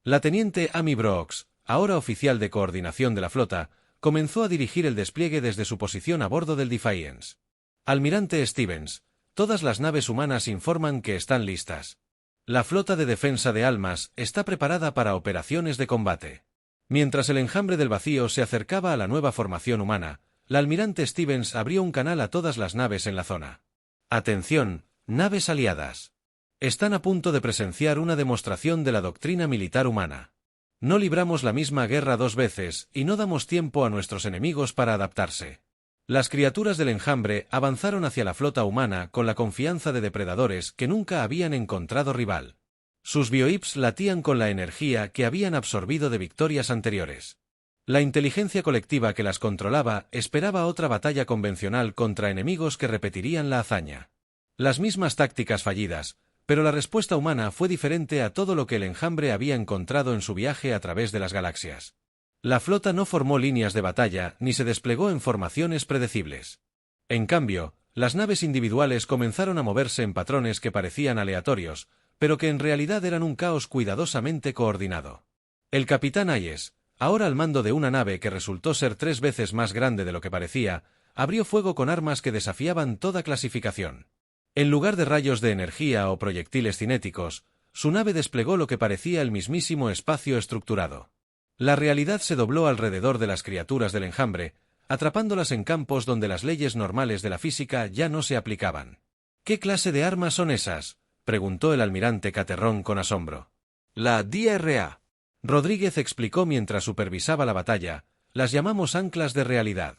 La teniente Amy Brooks, ahora oficial de coordinación de la flota, comenzó a dirigir el despliegue desde su posición a bordo del Defiance. «Almirante Stevens, todas las naves humanas informan que están listas. La flota de defensa de Almas está preparada para operaciones de combate. Mientras el enjambre del vacío se acercaba a la nueva formación humana, la almirante Stevens abrió un canal a todas las naves en la zona. Atención, naves aliadas. Están a punto de presenciar una demostración de la doctrina militar humana. No libramos la misma guerra 2 veces y no damos tiempo a nuestros enemigos para adaptarse. Las criaturas del enjambre avanzaron hacia la flota humana con la confianza de depredadores que nunca habían encontrado rival. Sus biohips latían con la energía que habían absorbido de victorias anteriores. La inteligencia colectiva que las controlaba esperaba otra batalla convencional contra enemigos que repetirían la hazaña. Las mismas tácticas fallidas, pero la respuesta humana fue diferente a todo lo que el enjambre había encontrado en su viaje a través de las galaxias. La flota no formó líneas de batalla ni se desplegó en formaciones predecibles. En cambio, las naves individuales comenzaron a moverse en patrones que parecían aleatorios, pero que en realidad eran un caos cuidadosamente coordinado. El capitán Hayes, ahora al mando de una nave que resultó ser 3 veces más grande de lo que parecía, abrió fuego con armas que desafiaban toda clasificación. En lugar de rayos de energía o proyectiles cinéticos, su nave desplegó lo que parecía el mismísimo espacio estructurado. La realidad se dobló alrededor de las criaturas del enjambre, atrapándolas en campos donde las leyes normales de la física ya no se aplicaban. ¿Qué clase de armas son esas?, preguntó el almirante Caterrón con asombro. La DRA. Rodríguez explicó mientras supervisaba la batalla, las llamamos anclas de realidad.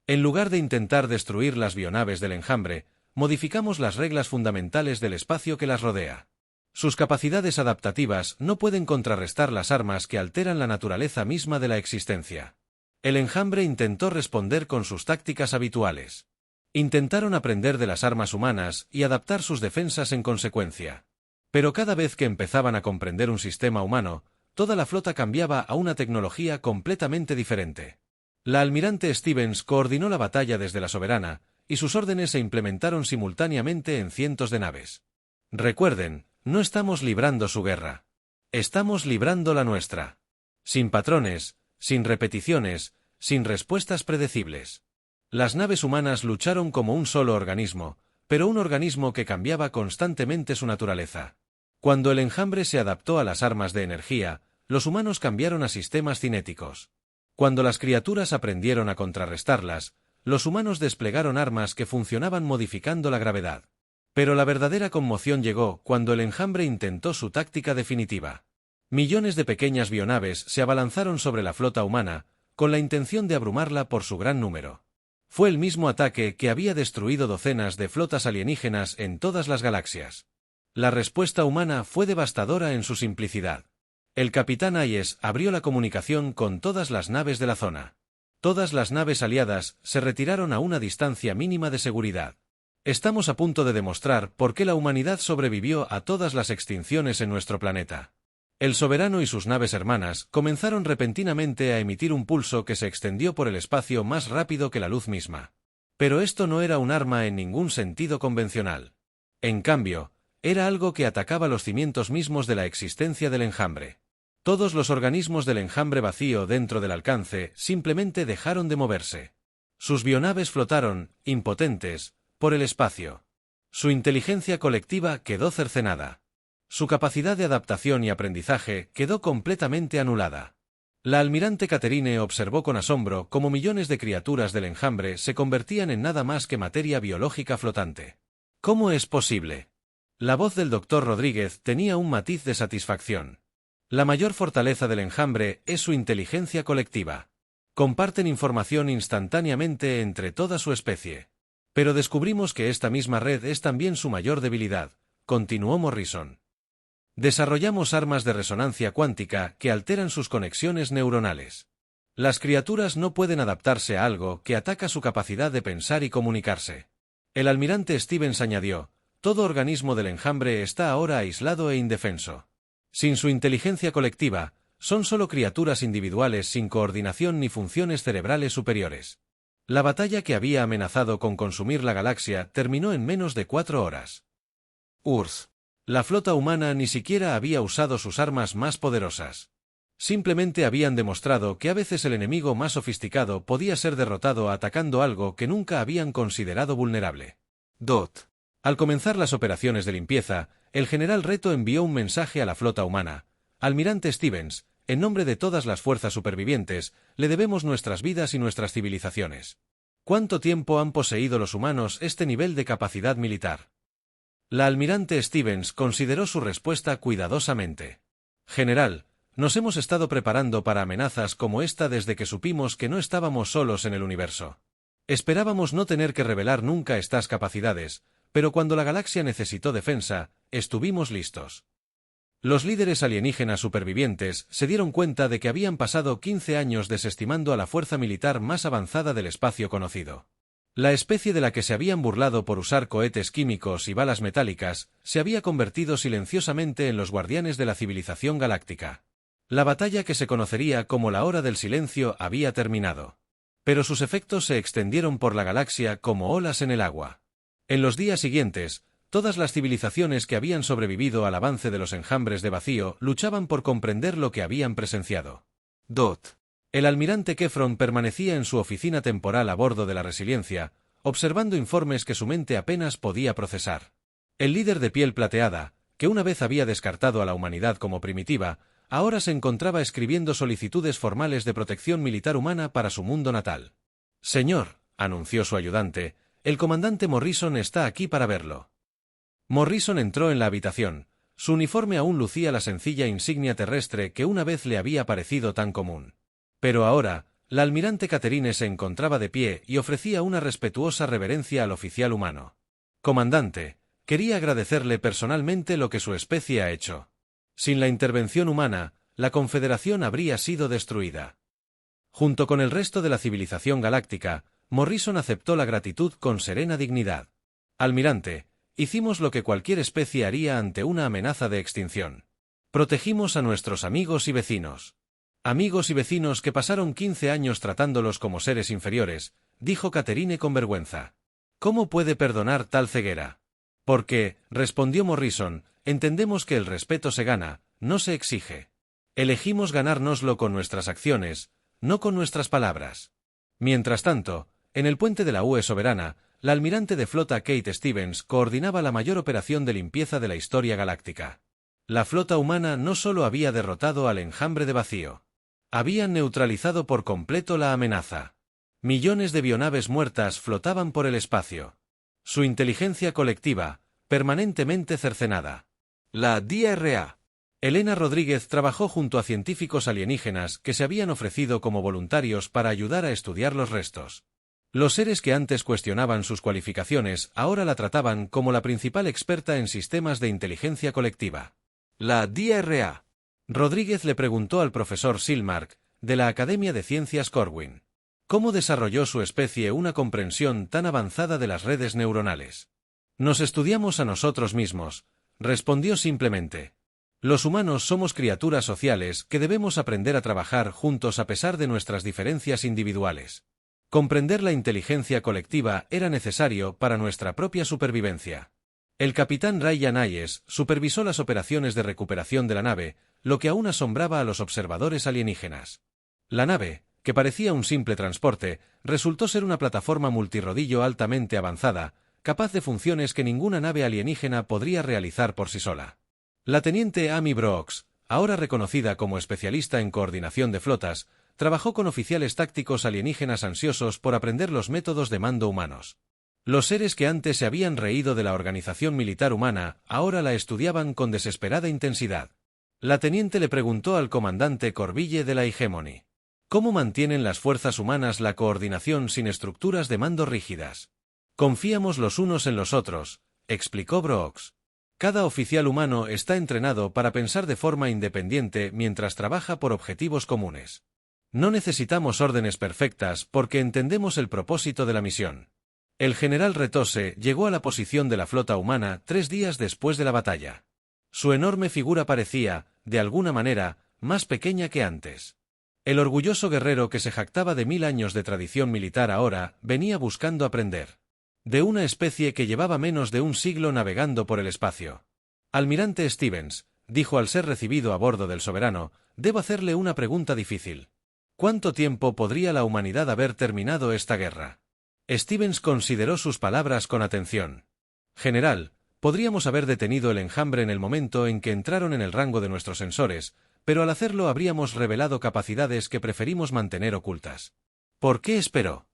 En lugar de intentar destruir las bionaves del enjambre, modificamos las reglas fundamentales del espacio que las rodea. Sus capacidades adaptativas no pueden contrarrestar las armas que alteran la naturaleza misma de la existencia. El enjambre intentó responder con sus tácticas habituales. Intentaron aprender de las armas humanas y adaptar sus defensas en consecuencia. Pero cada vez que empezaban a comprender un sistema humano, toda la flota cambiaba a una tecnología completamente diferente. La almirante Stevens coordinó la batalla desde la Soberana, y sus órdenes se implementaron simultáneamente en cientos de naves. Recuerden, no estamos librando su guerra. Estamos librando la nuestra. Sin patrones, sin repeticiones, sin respuestas predecibles. Las naves humanas lucharon como un solo organismo, pero un organismo que cambiaba constantemente su naturaleza. Cuando el enjambre se adaptó a las armas de energía, los humanos cambiaron a sistemas cinéticos. Cuando las criaturas aprendieron a contrarrestarlas, los humanos desplegaron armas que funcionaban modificando la gravedad. Pero la verdadera conmoción llegó cuando el enjambre intentó su táctica definitiva. Millones de pequeñas bionaves se abalanzaron sobre la flota humana, con la intención de abrumarla por su gran número. Fue el mismo ataque que había destruido docenas de flotas alienígenas en todas las galaxias. La respuesta humana fue devastadora en su simplicidad. El capitán Hayes abrió la comunicación con todas las naves de la zona. Todas las naves aliadas se retiraron a una distancia mínima de seguridad. Estamos a punto de demostrar por qué la humanidad sobrevivió a todas las extinciones en nuestro planeta. El Soberano y sus naves hermanas comenzaron repentinamente a emitir un pulso que se extendió por el espacio más rápido que la luz misma. Pero esto no era un arma en ningún sentido convencional. En cambio, era algo que atacaba los cimientos mismos de la existencia del enjambre. Todos los organismos del enjambre vacío dentro del alcance simplemente dejaron de moverse. Sus bionaves flotaron, impotentes, por el espacio. Su inteligencia colectiva quedó cercenada. Su capacidad de adaptación y aprendizaje quedó completamente anulada. La almirante Catherine observó con asombro cómo millones de criaturas del enjambre se convertían en nada más que materia biológica flotante. ¿Cómo es posible? La voz del doctor Rodríguez tenía un matiz de satisfacción. La mayor fortaleza del enjambre es su inteligencia colectiva. Comparten información instantáneamente entre toda su especie. Pero descubrimos que esta misma red es también su mayor debilidad, continuó Morrison. Desarrollamos armas de resonancia cuántica que alteran sus conexiones neuronales. Las criaturas no pueden adaptarse a algo que ataca su capacidad de pensar y comunicarse. El almirante Stevens añadió, todo organismo del enjambre está ahora aislado e indefenso. Sin su inteligencia colectiva, son solo criaturas individuales sin coordinación ni funciones cerebrales superiores. La batalla que había amenazado con consumir la galaxia terminó en menos de 4 horas. URSS. La flota humana ni siquiera había usado sus armas más poderosas. Simplemente habían demostrado que a veces el enemigo más sofisticado podía ser derrotado atacando algo que nunca habían considerado vulnerable. DOT. Al comenzar las operaciones de limpieza, el general Reto envió un mensaje a la flota humana. Almirante Stevens, en nombre de todas las fuerzas supervivientes, le debemos nuestras vidas y nuestras civilizaciones. ¿Cuánto tiempo han poseído los humanos este nivel de capacidad militar? La almirante Stevens consideró su respuesta cuidadosamente. General, nos hemos estado preparando para amenazas como esta desde que supimos que no estábamos solos en el universo. Esperábamos no tener que revelar nunca estas capacidades, pero cuando la galaxia necesitó defensa, estuvimos listos. Los líderes alienígenas supervivientes se dieron cuenta de que habían pasado 15 años desestimando a la fuerza militar más avanzada del espacio conocido. La especie de la que se habían burlado por usar cohetes químicos y balas metálicas se había convertido silenciosamente en los guardianes de la civilización galáctica. La batalla que se conocería como la Hora del Silencio había terminado. Pero sus efectos se extendieron por la galaxia como olas en el agua. En los días siguientes, todas las civilizaciones que habían sobrevivido al avance de los enjambres de vacío luchaban por comprender lo que habían presenciado. El almirante Kefron permanecía en su oficina temporal a bordo de la Resiliencia, observando informes que su mente apenas podía procesar. El líder de piel plateada, que una vez había descartado a la humanidad como primitiva, ahora se encontraba escribiendo solicitudes formales de protección militar humana para su mundo natal. «Señor», anunció su ayudante, «el comandante Morrison está aquí para verlo». Morrison entró en la habitación. Su uniforme aún lucía la sencilla insignia terrestre que una vez le había parecido tan común. Pero ahora, la almirante Catherine se encontraba de pie y ofrecía una respetuosa reverencia al oficial humano. «Comandante, quería agradecerle personalmente lo que su especie ha hecho. Sin la intervención humana, la Confederación habría sido destruida». Junto con el resto de la civilización galáctica, Morrison aceptó la gratitud con serena dignidad. «Almirante, hicimos lo que cualquier especie haría ante una amenaza de extinción. Protegimos a nuestros amigos y vecinos». «Amigos y vecinos que pasaron 15 años tratándolos como seres inferiores», dijo Catherine con vergüenza. «¿Cómo puede perdonar tal ceguera?» «Porque», respondió Morrison, «entendemos que el respeto se gana, no se exige. Elegimos ganárnoslo con nuestras acciones, no con nuestras palabras». Mientras tanto, en el puente de la UE Soberana, la almirante de flota Kate Stevens coordinaba la mayor operación de limpieza de la historia galáctica. La flota humana no solo había derrotado al enjambre de vacío. Habían neutralizado por completo la amenaza. Millones de bionaves muertas flotaban por el espacio. Su inteligencia colectiva, permanentemente cercenada. La DRA. Elena Rodríguez trabajó junto a científicos alienígenas que se habían ofrecido como voluntarios para ayudar a estudiar los restos. Los seres que antes cuestionaban sus cualificaciones ahora la trataban como la principal experta en sistemas de inteligencia colectiva. La DRA. Rodríguez le preguntó al profesor Silmark, de la Academia de Ciencias Corwin, ¿cómo desarrolló su especie una comprensión tan avanzada de las redes neuronales? «Nos estudiamos a nosotros mismos», respondió simplemente. «Los humanos somos criaturas sociales que debemos aprender a trabajar juntos a pesar de nuestras diferencias individuales. Comprender la inteligencia colectiva era necesario para nuestra propia supervivencia». El capitán Ryan Hayes supervisó las operaciones de recuperación de la nave, lo que aún asombraba a los observadores alienígenas. La nave, que parecía un simple transporte, resultó ser una plataforma multirrodillo altamente avanzada, capaz de funciones que ninguna nave alienígena podría realizar por sí sola. La teniente Amy Brooks, ahora reconocida como especialista en coordinación de flotas, trabajó con oficiales tácticos alienígenas ansiosos por aprender los métodos de mando humanos. Los seres que antes se habían reído de la organización militar humana ahora la estudiaban con desesperada intensidad. La teniente le preguntó al comandante Corbille de la Hegemony: ¿cómo mantienen las fuerzas humanas la coordinación sin estructuras de mando rígidas? «Confiamos los unos en los otros», explicó Brooks. «Cada oficial humano está entrenado para pensar de forma independiente mientras trabaja por objetivos comunes. No necesitamos órdenes perfectas porque entendemos el propósito de la misión». El general Retose llegó a la posición de la flota humana 3 días después de la batalla. Su enorme figura parecía, de alguna manera, más pequeña que antes. El orgulloso guerrero que se jactaba de 1000 años de tradición militar ahora venía buscando aprender. De una especie que llevaba menos de un siglo navegando por el espacio. «Almirante Stevens», dijo al ser recibido a bordo del Soberano, «debo hacerle una pregunta difícil. ¿Cuánto tiempo podría la humanidad haber terminado esta guerra?» Stevens consideró sus palabras con atención. «General, podríamos haber detenido el enjambre en el momento en que entraron en el rango de nuestros sensores, pero al hacerlo habríamos revelado capacidades que preferimos mantener ocultas. ¿Por qué esperó?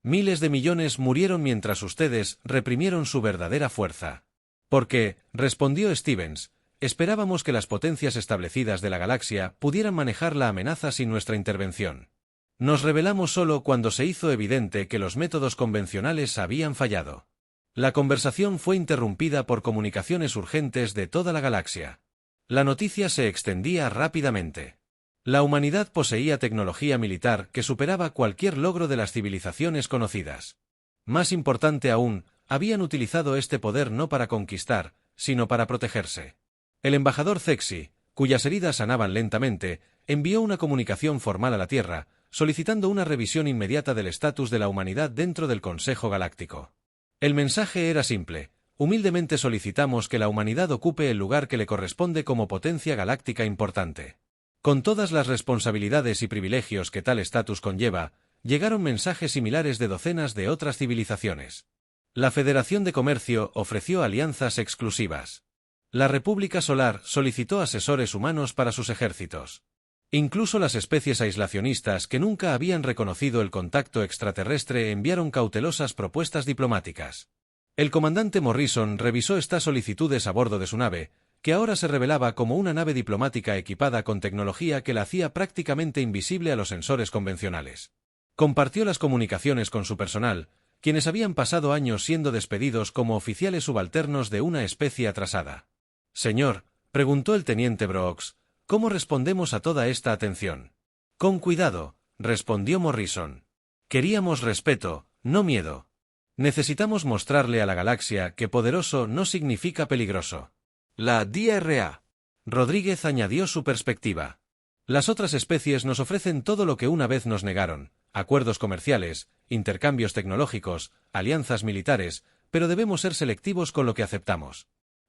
Miles de millones murieron mientras ustedes reprimieron su verdadera fuerza. Porque, respondió Stevens, esperábamos que las potencias establecidas de la galaxia pudieran manejar la amenaza sin nuestra intervención. Nos rebelamos solo cuando se hizo evidente que los métodos convencionales habían fallado. La conversación fue interrumpida por comunicaciones urgentes de toda la galaxia. La noticia se extendía rápidamente. La humanidad poseía tecnología militar que superaba cualquier logro de las civilizaciones conocidas. Más importante aún, habían utilizado este poder no para conquistar, sino para protegerse. El embajador Zexi, cuyas heridas sanaban lentamente, envió una comunicación formal a la Tierra, solicitando una revisión inmediata del estatus de la humanidad dentro del Consejo Galáctico. El mensaje era simple: humildemente solicitamos que la humanidad ocupe el lugar que le corresponde como potencia galáctica importante. Con todas las responsabilidades y privilegios que tal estatus conlleva, llegaron mensajes similares de docenas de otras civilizaciones. La Federación de Comercio ofreció alianzas exclusivas. La República Solar solicitó asesores humanos para sus ejércitos. Incluso las especies aislacionistas que nunca habían reconocido el contacto extraterrestre enviaron cautelosas propuestas diplomáticas. El comandante Morrison revisó estas solicitudes a bordo de su nave, que ahora se revelaba como una nave diplomática equipada con tecnología que la hacía prácticamente invisible a los sensores convencionales. Compartió las comunicaciones con su personal, quienes habían pasado años siendo despedidos como oficiales subalternos de una especie atrasada. «Señor», preguntó el teniente Brooks, «¿cómo respondemos a toda esta atención?» «Con cuidado», respondió Morrison. «Queríamos respeto, no miedo. Necesitamos mostrarle a la galaxia que poderoso no significa peligroso». La DRA. Rodríguez añadió su perspectiva. «Las otras especies nos ofrecen todo lo que una vez nos negaron: acuerdos comerciales, intercambios tecnológicos, alianzas militares, pero debemos ser selectivos con lo que aceptamos».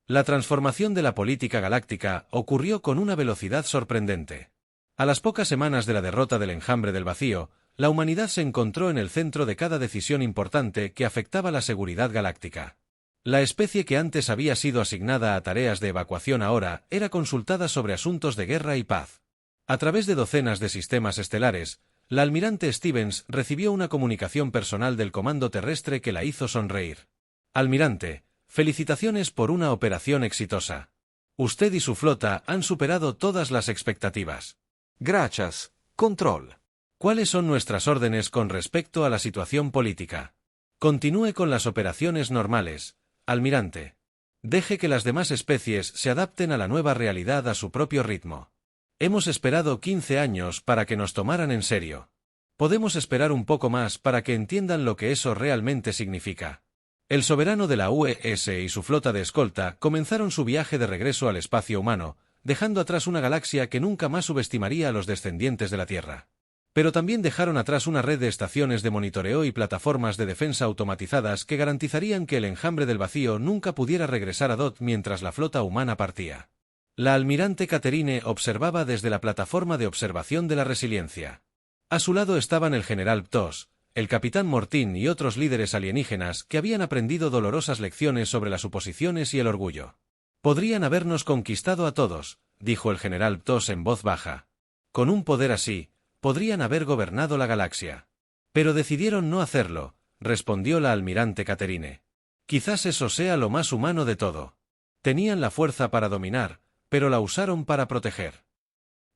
La transformación de la política galáctica ocurrió con una velocidad sorprendente. A las pocas semanas de la derrota del enjambre del vacío, la humanidad se encontró en el centro de cada decisión importante que afectaba la seguridad galáctica. La especie que antes había sido asignada a tareas de evacuación ahora era consultada sobre asuntos de guerra y paz. A través de docenas de sistemas estelares, la almirante Stevens recibió una comunicación personal del comando terrestre que la hizo sonreír. «Almirante, felicitaciones por una operación exitosa. Usted y su flota han superado todas las expectativas». Gracias, Control. «¿Cuáles son nuestras órdenes con respecto a la situación política?» «Continúe con las operaciones normales, almirante. Deje que las demás especies se adapten a la nueva realidad a su propio ritmo. Hemos esperado 15 años para que nos tomaran en serio. Podemos esperar un poco más para que entiendan lo que eso realmente significa». El soberano de la UES y su flota de escolta comenzaron su viaje de regreso al espacio humano, dejando atrás una galaxia que nunca más subestimaría a los descendientes de la Tierra. Pero también dejaron atrás una red de estaciones de monitoreo y plataformas de defensa automatizadas que garantizarían que el enjambre del vacío nunca pudiera regresar a DOT mientras la flota humana partía. La almirante Catherine observaba desde la plataforma de observación de la resiliencia. A su lado estaban el general Ptos, el capitán Mortin y otros líderes alienígenas que habían aprendido dolorosas lecciones sobre las suposiciones y el orgullo. «Podrían habernos conquistado a todos», dijo el general Ptos en voz baja. «Con un poder así, podrían haber gobernado la galaxia. Pero decidieron no hacerlo», respondió la almirante Catherine. «Quizás eso sea lo más humano de todo. Tenían la fuerza para dominar, pero la usaron para proteger».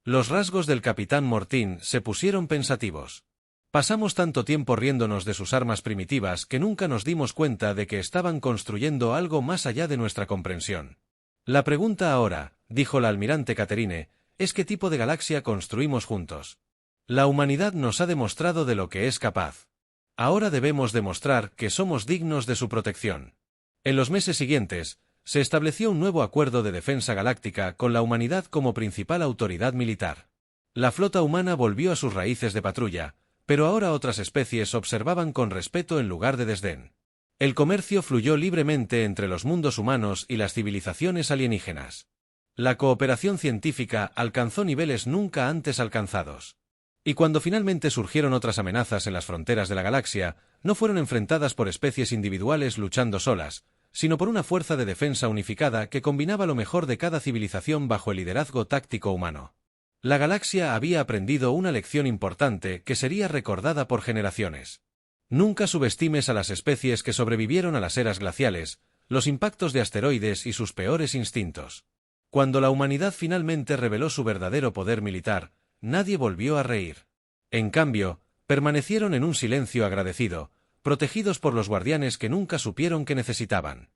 Los rasgos del capitán Mortin se pusieron pensativos. «Pasamos tanto tiempo riéndonos de sus armas primitivas que nunca nos dimos cuenta de que estaban construyendo algo más allá de nuestra comprensión. La pregunta ahora», dijo la almirante Catherine, «es qué tipo de galaxia construimos juntos. La humanidad nos ha demostrado de lo que es capaz. Ahora debemos demostrar que somos dignos de su protección». En los meses siguientes, se estableció un nuevo acuerdo de defensa galáctica con la humanidad como principal autoridad militar. La flota humana volvió a sus raíces de patrulla, pero ahora otras especies observaban con respeto en lugar de desdén. El comercio fluyó libremente entre los mundos humanos y las civilizaciones alienígenas. La cooperación científica alcanzó niveles nunca antes alcanzados. Y cuando finalmente surgieron otras amenazas en las fronteras de la galaxia, no fueron enfrentadas por especies individuales luchando solas, sino por una fuerza de defensa unificada que combinaba lo mejor de cada civilización bajo el liderazgo táctico humano. La galaxia había aprendido una lección importante que sería recordada por generaciones. Nunca subestimes a las especies que sobrevivieron a las eras glaciales, los impactos de asteroides y sus peores instintos. Cuando la humanidad finalmente reveló su verdadero poder militar, nadie volvió a reír. En cambio, permanecieron en un silencio agradecido, protegidos por los guardianes que nunca supieron que necesitaban.